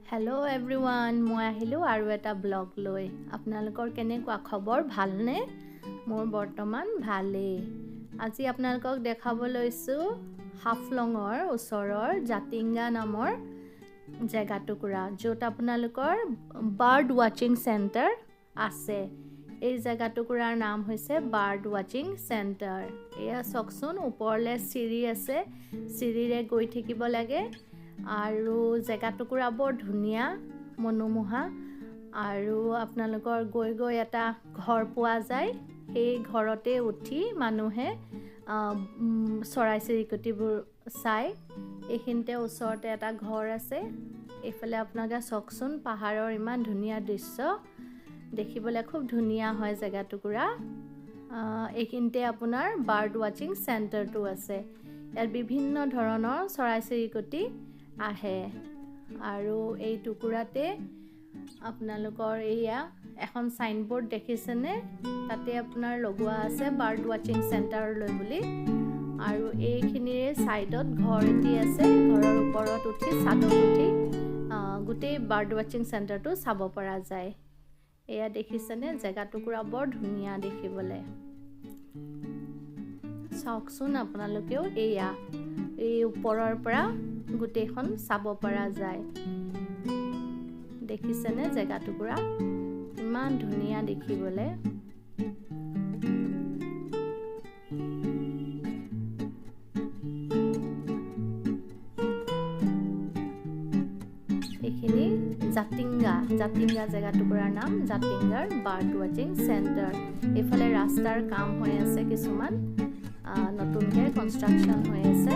hello everyone মই আহিলো আৰু এটা ব্লগ লৈ আপোনালোকৰ কেনেকুৱা খবৰ ভালনে মোৰ বৰ্তমান ভালেই আজি আপোনালোকক দেখাব লৈছো হাফলঙৰ ওচৰৰ জাতিংগা নামৰ জাগাটুকুৰা য'ত আপোনালোকৰ বাৰ্ড ৱাচিং সেন্টাৰ আছে এই জাগাটুকুৰাৰ নাম হৈছে বাৰ্ড ৱাচিং সেন্টাৰ এয়া চকচোন ওপৰলে চিৰি আছে চিৰিৰে গৈ থাকিব লাগে আৰু জাগাটুকুৰা বৰ ধুনিয়া মনোমোহা আৰু আপোনালোকৰ গৈ গৈ এটা ঘৰ পোৱা যায় এই ঘৰতে উঠি মানুহে চৰাই চিৰিকটিবোৰ চাই এইখিনতে ওচৰতে এটা ঘৰ আছে এইফালে আপোনালোকে চকচোন পাহাৰৰ ইমান ধুনিয়া দৃশ্য দেখিবলৈ খুব ধুনিয়া হয় জাগাটুকুৰা এইখিনতে আপোনাৰ বাৰ্ড ৱাচিং সেন্টাৰটো আছে ইয়াৰ বিভিন্ন ধৰণৰ চৰাই চিৰিকটি আহে আৰু এই টুকুৰাতে আপোনালোকৰ এয়া এখন সাইনবোৰ্ড দেখিছেনে তাতে আপোনাৰ লগোৱা আছে বাৰ্ড ৱাচিং সেন্টাৰ লৈ বুলি আৰু এইখিনিৰে সাইডত ঘৰ এটি আছে ঘৰৰ ওপৰত উঠি চাদত উঠি গোটেই বাৰ্ড ৱাচিং সেন্টাৰটো চাব পৰা যায় এয়া দেখিছেনে জাগাটুকুৰা বৰ ধুনিয়া দেখিবলৈ চাওকচোন আপোনালোকেও এয়া এই ওপৰৰ পৰা গোটেইখন চাব পৰা যায় দেখিছেনে জাগাটুকুৰা ইমান ধুনিয়া দেখিবলৈ এইখিনি জাতিংগা জাগাটুকুৰাৰ নাম জাতিংগাৰ বাৰ্ড ৱাচিং সেন্টাৰ এইফালে ৰাস্তাৰ কাম হৈ আছে কিছুমান নতুনকৈ কনষ্ট্ৰাকচন হৈ আছে